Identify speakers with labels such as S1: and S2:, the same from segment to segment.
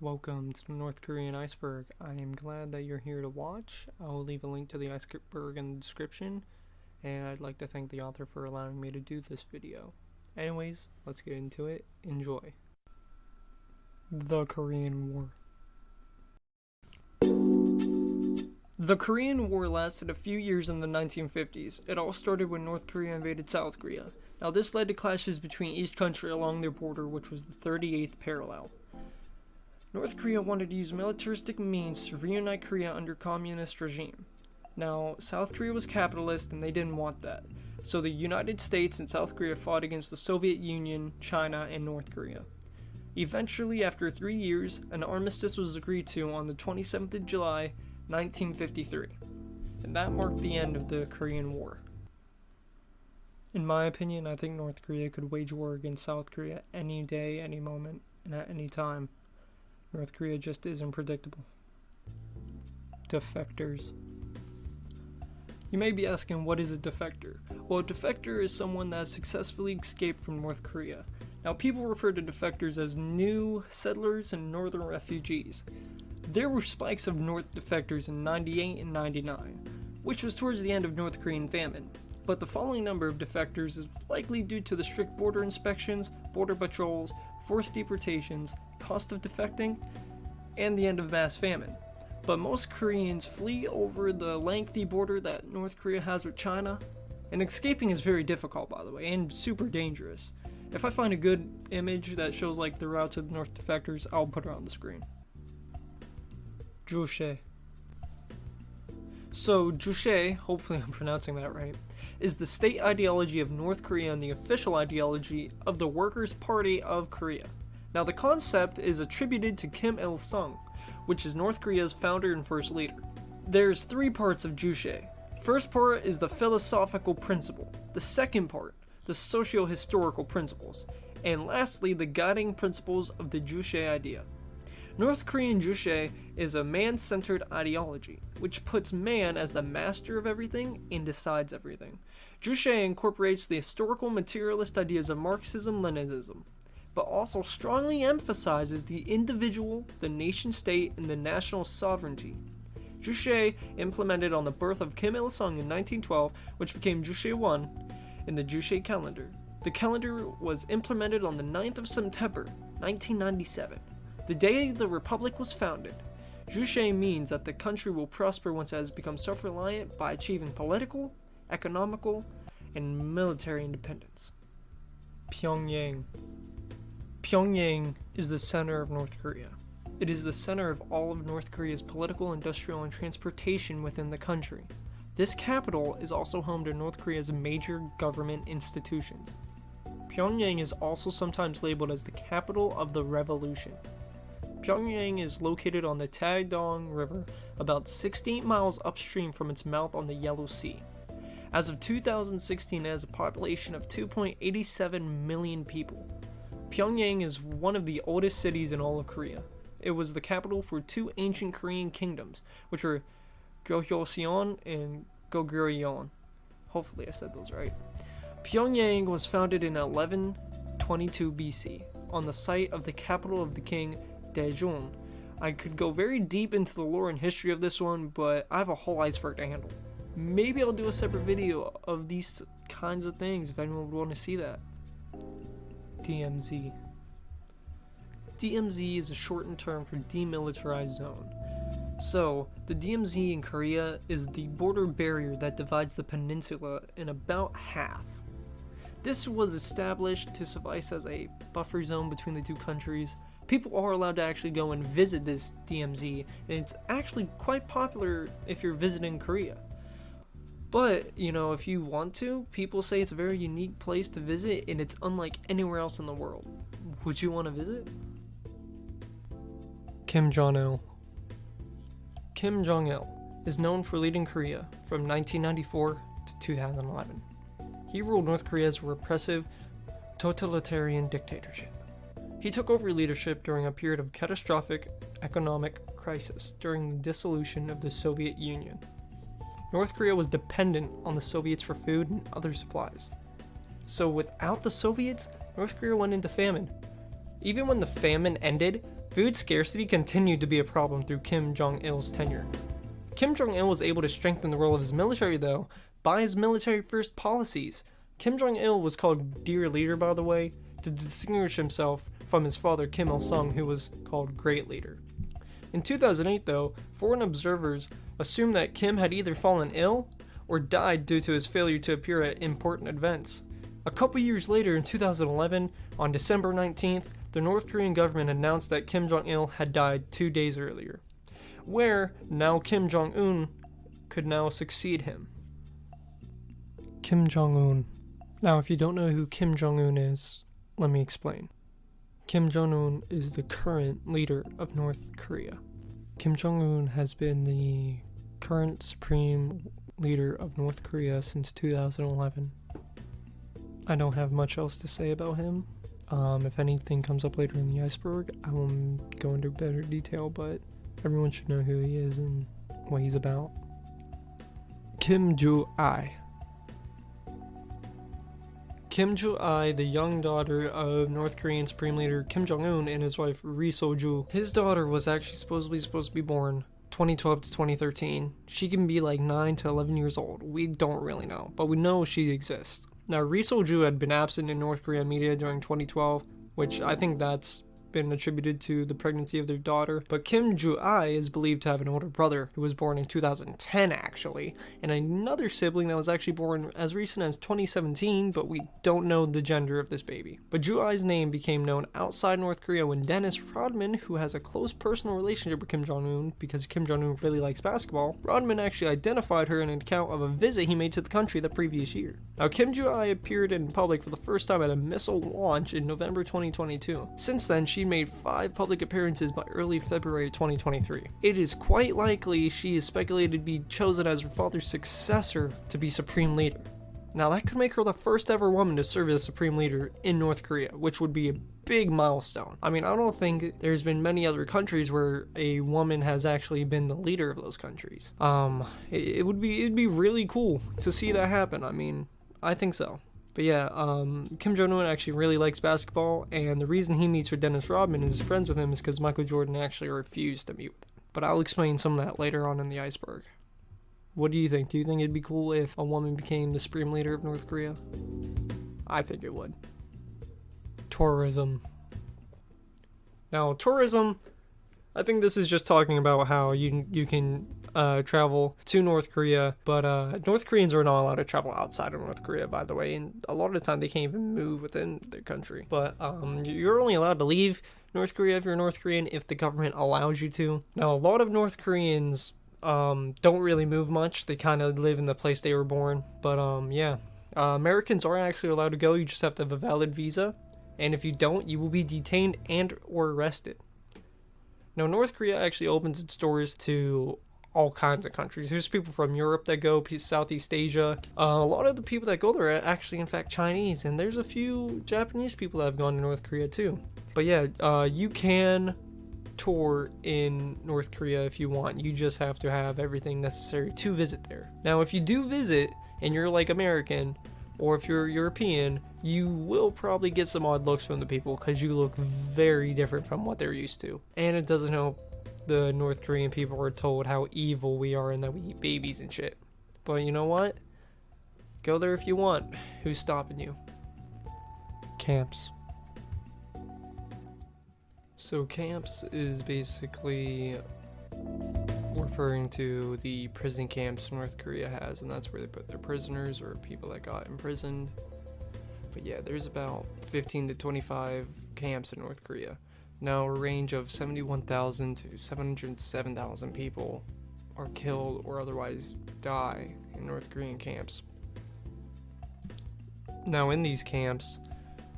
S1: Welcome to the North Korean Iceberg. I am glad that you're here to watch. I will leave a link to the iceberg in the description, and I'd like to thank the author for allowing me to do this video. Anyways, let's get into it. Enjoy. The Korean War. The Korean War lasted a few years in the 1950s. It all started when North Korea invaded South Korea. Now this led to clashes between each country along their border, which was the 38th parallel. North Korea wanted to use militaristic means to reunite Korea under communist regime. Now, South Korea was capitalist and they didn't want that. So the United States and South Korea fought against the Soviet Union, China, and North Korea. Eventually, after 3 years, an armistice was agreed to on the 27th of July, 1953. And that marked the end of the Korean War. In my opinion, I think North Korea could wage war against South Korea any day, any moment, and at any time. North Korea just isn't predictable. Defectors. You may be asking, what is a defector? Well, a defector is someone that has successfully escaped from North Korea. Now, people refer to defectors as new settlers and northern refugees. There were spikes of North defectors in 98 and 99, which was towards the end of North Korean famine. But the following number of defectors is likely due to the strict border inspections, border patrols, forced deportations, cost of defecting, and the end of mass famine. But most Koreans flee over the lengthy border that North Korea has with China, and escaping is very difficult, by the way, and super dangerous. If I find a good image that shows like the routes of the North defectors, I'll put it on the screen. Juche. So Juche, hopefully I'm pronouncing that right, is the state ideology of North Korea and the official ideology of the Workers' Party of Korea. Now the concept is attributed to Kim Il-sung, which is North Korea's founder and first leader. There's 3 parts of Juche. First part is the philosophical principle, the second part, the socio-historical principles, and lastly the guiding principles of the Juche idea. North Korean Juche is a man-centered ideology, which puts man as the master of everything and decides everything. Juche incorporates the historical materialist ideas of Marxism-Leninism, but also strongly emphasizes the individual, the nation-state, and the national sovereignty. Juche implemented on the birth of Kim Il-sung in 1912, which became Juche 1 in the Juche calendar. The calendar was implemented on the 9th of September, 1997, the day the republic was founded. Juche means that the country will prosper once it has become self-reliant by achieving political, economical, and military independence. Pyongyang. Pyongyang is the center of North Korea. It is the center of all of North Korea's political, industrial, and transportation within the country. This capital is also home to North Korea's major government institutions. Pyongyang is also sometimes labeled as the capital of the revolution. Pyongyang is located on the Taedong River, about 68 miles upstream from its mouth on the Yellow Sea. As of 2016, it has a population of 2.87 million people. Pyongyang is one of the oldest cities in all of Korea. It was the capital for 2 ancient Korean kingdoms, which were Gojoseon and Goguryeo. Hopefully I said those right. Pyongyang was founded in 1122 BC on the site of the capital of the king Daejong. I could go very deep into the lore and history of this one, but I have a whole iceberg to handle. Maybe I'll do a separate video of these kinds of things if anyone would want to see that. DMZ. DMZ is a shortened term for Demilitarized Zone. So, the DMZ in Korea is the border barrier that divides the peninsula in about half. This was established to suffice as a buffer zone between the two countries. People are allowed to actually go and visit this DMZ, and it's actually quite popular if you're visiting Korea. But, if you want to, people say it's a very unique place to visit, and it's unlike anywhere else in the world. Would you want to visit? Kim Jong-il. Kim Jong-il is known for leading Korea from 1994 to 2011. He ruled North Korea as a repressive, totalitarian dictatorship. He took over leadership during a period of catastrophic economic crisis during the dissolution of the Soviet Union. North Korea was dependent on the Soviets for food and other supplies. So without the Soviets, North Korea went into famine. Even when the famine ended, Food scarcity continued to be a problem through Kim Jong-il's tenure. Kim Jong-il was able to strengthen the role of his military, though, by his military-first policies. Kim Jong-il was called Dear Leader, by the way, to distinguish himself from his father Kim Il-sung, who was called Great Leader. In 2008, though, foreign observers assumed that Kim had either fallen ill or died due to his failure to appear at important events. A couple years later, in 2011, on December 19th, the North Korean government announced that Kim Jong-il had died 2 days earlier, where now Kim Jong-un could now succeed him. Kim Jong-un. Now, if you don't know who Kim Jong-un is, let me explain. Kim Jong-un is the current leader of North Korea. Kim Jong-un has been the current supreme leader of North Korea since 2011. I don't have much else to say about him. If anything comes up later in the Iceberg, I will go into better detail, but everyone should know who he is and what he's about. Kim Ju-ai. Kim Ju-ai, the young daughter of North Korean Supreme Leader Kim Jong-un and his wife Ri So-ju. His daughter was actually supposed to be born 2012 to 2013. She can be like 9 to 11 years old. We don't really know, but we know she exists. Now, Ri So-ju had been absent in North Korean media during 2012, which I think that's been attributed to the pregnancy of their daughter, but Kim Ju-ai is believed to have an older brother who was born in 2010 actually, and another sibling that was actually born as recent as 2017, but we don't know the gender of this baby. But Ju-ai's name became known outside North Korea when Dennis Rodman, who has a close personal relationship with Kim Jong-un because Kim Jong-un really likes basketball, Rodman actually identified her in an account of a visit he made to the country the previous year. Now, Kim Ju-ai appeared in public for the first time at a missile launch in November 2022. Since then, she made 5 public appearances by early February 2023. It is quite likely she is speculated to be chosen as her father's successor to be supreme leader. Now, that could make her the first ever woman to serve as supreme leader in North Korea, which would be a big milestone. I mean, I don't think there's been many other countries where a woman has actually been the leader of those countries. It'd be really cool to see that happen. I mean, I think so. But yeah, Kim Jong-un actually really likes basketball, and the reason he meets with Dennis Rodman and is friends with him is because Michael Jordan actually refused to meet with him. But I'll explain some of that later on in the Iceberg. What do you think? Do you think it'd be cool if a woman became the supreme leader of North Korea? I think it would. Tourism. Now, tourism, I think this is just talking about how you can travel to North Korea, but North Koreans are not allowed to travel outside of North Korea, by the way, and a lot of the time they can't even move within their country. But you're only allowed to leave North Korea if you're North Korean if the government allows you to. Now, a lot of North Koreans don't really move much. They kind of live in the place they were born, but yeah. Americans are actually allowed to go. You just have to have a valid visa, and if you don't, you will be detained and or arrested. Now, North Korea actually opens its doors to all kinds of countries. There's people from Europe that go, Southeast Asia. A lot of the people that go there are actually, in fact, Chinese, and there's a few Japanese people that have gone to North Korea too. But yeah, you can tour in North Korea if you want. You just have to have everything necessary to visit there. Now, if you do visit and you're like American, or if you're European, you will probably get some odd looks from the people because you look very different from what they're used to. And it doesn't help the North Korean people are told how evil we are and that we eat babies and shit. But you know what? Go there if you want. Who's stopping you? Camps. So camps is basically referring to the prison camps North Korea has, and that's where they put their prisoners or people that got imprisoned. But yeah, there's about 15 to 25 camps in North Korea. Now, a range of 71,000 to 707,000 people are killed or otherwise die in North Korean camps. Now, in these camps,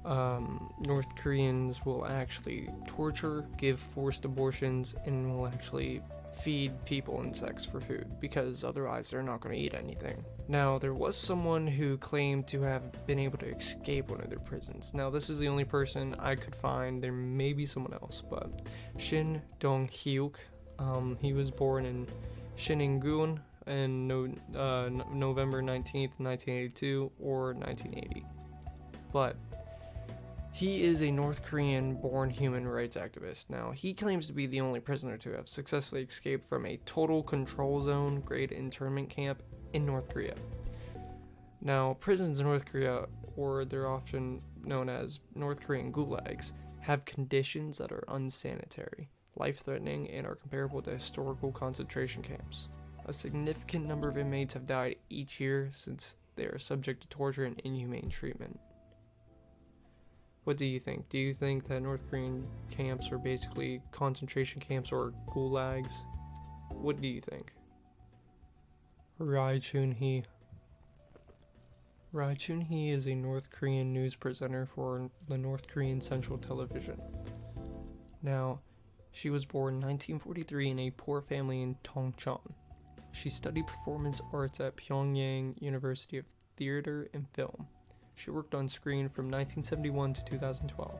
S1: North Koreans will actually torture, give forced abortions, and will actually feed people insects for food because otherwise they're not going to eat anything. Now, there was someone who claimed to have been able to escape one of their prisons. Now, this is the only person I could find. There may be someone else, but Shin Dong-hyuk, he was born in Shinningun in November 19th, 1982 or 1980. But He is a North Korean-born human rights activist. Now, he claims to be the only prisoner to have successfully escaped from a total control zone grade internment camp in North Korea. Now, prisons in North Korea, or they're often known as North Korean gulags, have conditions that are unsanitary, life-threatening, and are comparable to historical concentration camps. A significant number of inmates have died each year since they are subject to torture and inhumane treatment. What do you think? Do you think that North Korean camps are basically concentration camps or gulags? What do you think? Chun-hee. Chun-hee is a North Korean news presenter for the North Korean Central Television. Now, she was born in 1943 in a poor family in Tongcheon. She studied performance arts at Pyongyang University of Theater and Film. She worked on screen from 1971 to 2012.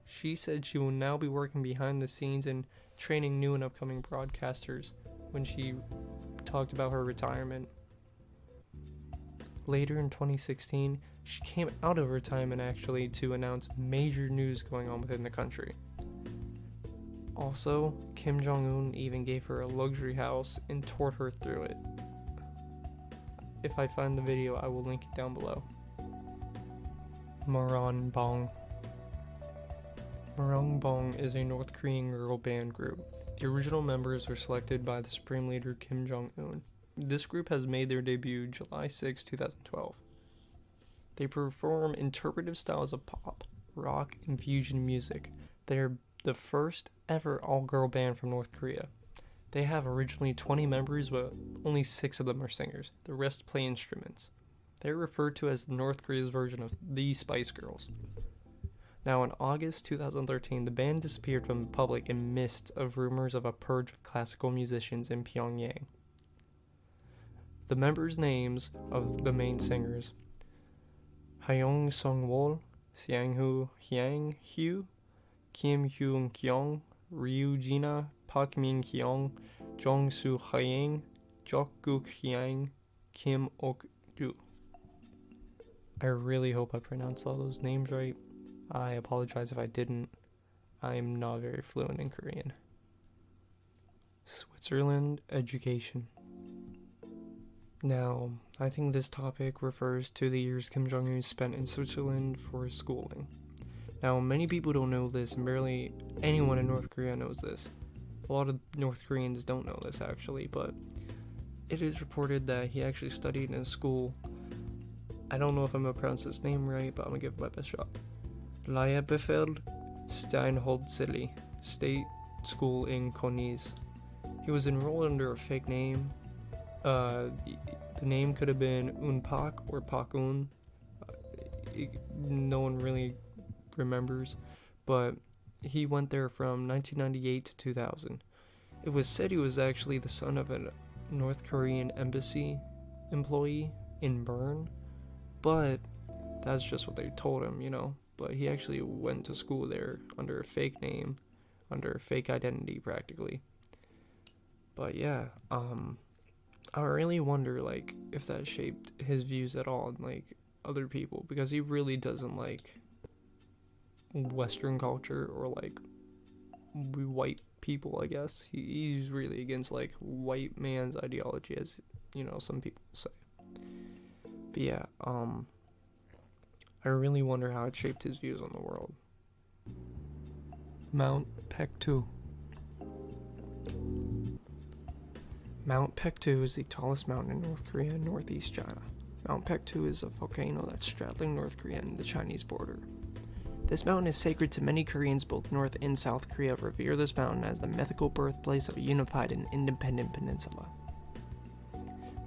S1: She said she will now be working behind the scenes and training new and upcoming broadcasters when she talked about her retirement. Later in 2016, she came out of retirement actually to announce major news going on within the country. Also, Kim Jong-un even gave her a luxury house and toured her through it. If I find the video, I will link it down below. Moranbong. Moranbong is a North Korean girl band group. The original members were selected by the Supreme Leader Kim Jong-un. This group has made their debut July 6, 2012. They perform interpretive styles of pop, rock, and fusion music. They are the first ever all-girl band from North Korea. They have originally 20 members, but only 6 of them are singers. The rest play instruments. They are referred to as North Korea's version of the Spice Girls. Now, in August 2013, the band disappeared from the public in midst of rumors of a purge of classical musicians in Pyongyang. The members' names of the main singers: Hayoung Sung-wol, Seang-hoo Hyang-hyu, Kim Hyun-kyung, Ryu Jina, Park Min-kyung, Jong-soo Hyang, Jok-guk Hyang, Kim Ok-ju. I really hope I pronounced all those names right. I apologize if I didn't. I am not very fluent in Korean. Switzerland education. Now, I think this topic refers to the years Kim Jong-un spent in Switzerland for his schooling. Now, many people don't know this, and barely anyone in North Korea knows this. A lot of North Koreans don't know this, actually, but it is reported that he actually studied in a school. I don't know if I'm going to pronounce this name right, but I'm going to give it my best shot. Liebefeld Steinholzili State School in Konis. He was enrolled under a fake name. The name could have been Unpak or Pakun. No one really remembers, but he went there from 1998 to 2000. It was said he was actually the son of a North Korean embassy employee in Bern, but that's just what they told him, you know. But he actually went to school there under a fake name, under a fake identity practically. But yeah, I really wonder, like, if that shaped his views at all, like, other people, because he really doesn't like Western culture or, like, white people, I guess. He's really against, like, white man's ideology, as, you know, some people say. But yeah, I really wonder how it shaped his views on the world. Mount Paektu. Mount Paektu is the tallest mountain in North Korea and northeast China. Mount Paektu is a volcano that's straddling North Korea and the Chinese border. This mountain is sacred to many Koreans. Both North and South Korea revere this mountain as the mythical birthplace of a unified and independent peninsula.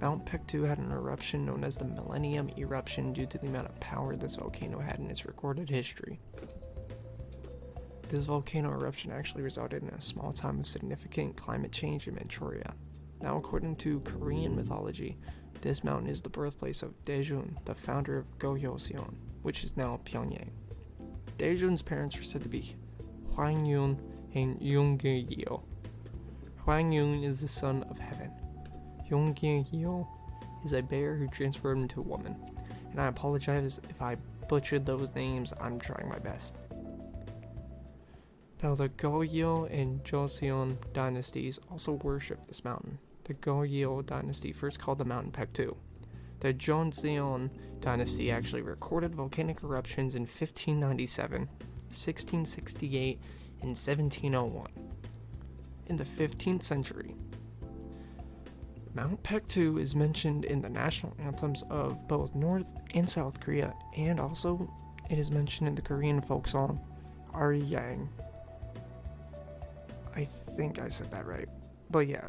S1: Mount Paektu had an eruption known as the Millennium Eruption due to the amount of power this volcano had in its recorded history. This volcano eruption actually resulted in a small time of significant climate change in Manchuria. Now, according to Korean mythology, this mountain is the birthplace of Daejun, the founder of Gohyoseon, which is now Pyongyang. Daejun's parents are said to be Hwangyun and Jong-il. Hwangyun is the son of heaven. Jong-il is a bear who transformed into a woman. And I apologize if I butchered those names, I'm trying my best. Now, the Goryeo and Joseon dynasties also worship this mountain. The Goryeo dynasty first called the mountain Paektu. The Joseon dynasty actually recorded volcanic eruptions in 1597, 1668, and 1701. In the 15th century, Mount Paektu is mentioned in the national anthems of both North and South Korea, and also it is mentioned in the Korean folk song Aryang. I think I said that right. But yeah,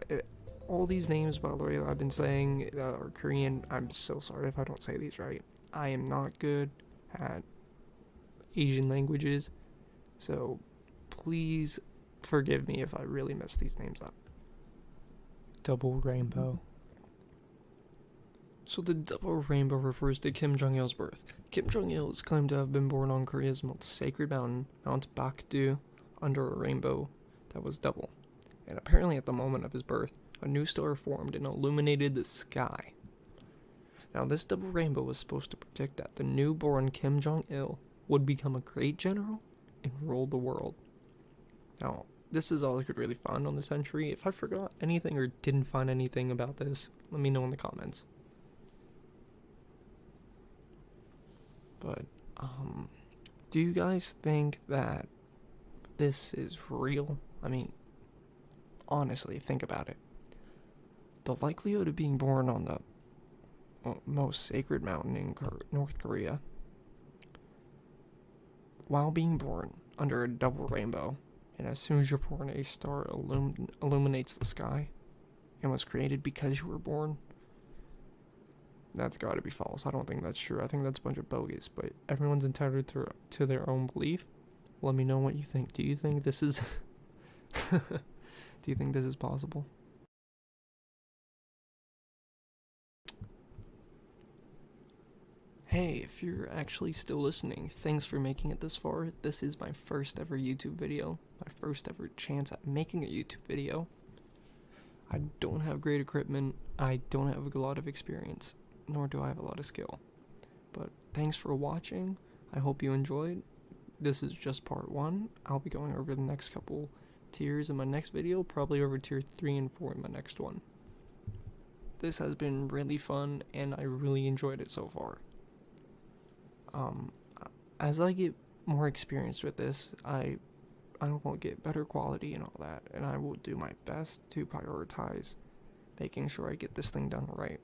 S1: all these names, by the way, that I've been saying are Korean. I'm so sorry if I don't say these right. I am not good at Asian languages, so please forgive me if I really mess these names up. Double rainbow. So the double rainbow refers to Kim Jong-il's birth. Kim Jong-il is claimed to have been born on Korea's most sacred mountain, Mount Paektu, under a rainbow that was double. And apparently at the moment of his birth, a new star formed and illuminated the sky. Now this double rainbow was supposed to predict that the newborn Kim Jong-il would become a great general and rule the world. Now, this is all I could really find on this entry. If I forgot anything or didn't find anything about this, let me know in the comments. But, do you guys think that this is real? I mean, honestly, think about it. The likelihood of being born on the most sacred mountain in North Korea, while being born under a double rainbow, and as soon as you're born, a star illuminates the sky and was created because you were born. That's gotta be false. I don't think that's true. I think that's a bunch of bogus, but everyone's entitled to their own belief. Let me know what you think. Do you think this is... Do you think this is possible? Hey, if you're actually still listening, thanks for making it this far. This is my first ever YouTube video, my first ever chance at making a YouTube video. I don't have great equipment, I don't have a lot of experience, nor do I have a lot of skill. But thanks for watching, I hope you enjoyed. This is just part 1, I'll be going over the next couple tiers in my next video, probably over tier 3 and 4 in my next one. This has been really fun, and I really enjoyed it so far. As I get more experience with this, I will get better quality and all that, and I will do my best to prioritize making sure I get this thing done right.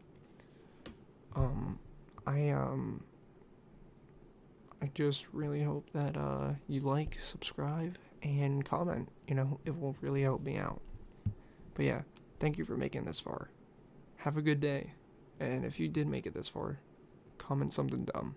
S1: I just really hope that you like, subscribe, and comment. You know, it will really help me out. But yeah, thank you for making this far. Have a good day, and if you did make it this far, comment something dumb.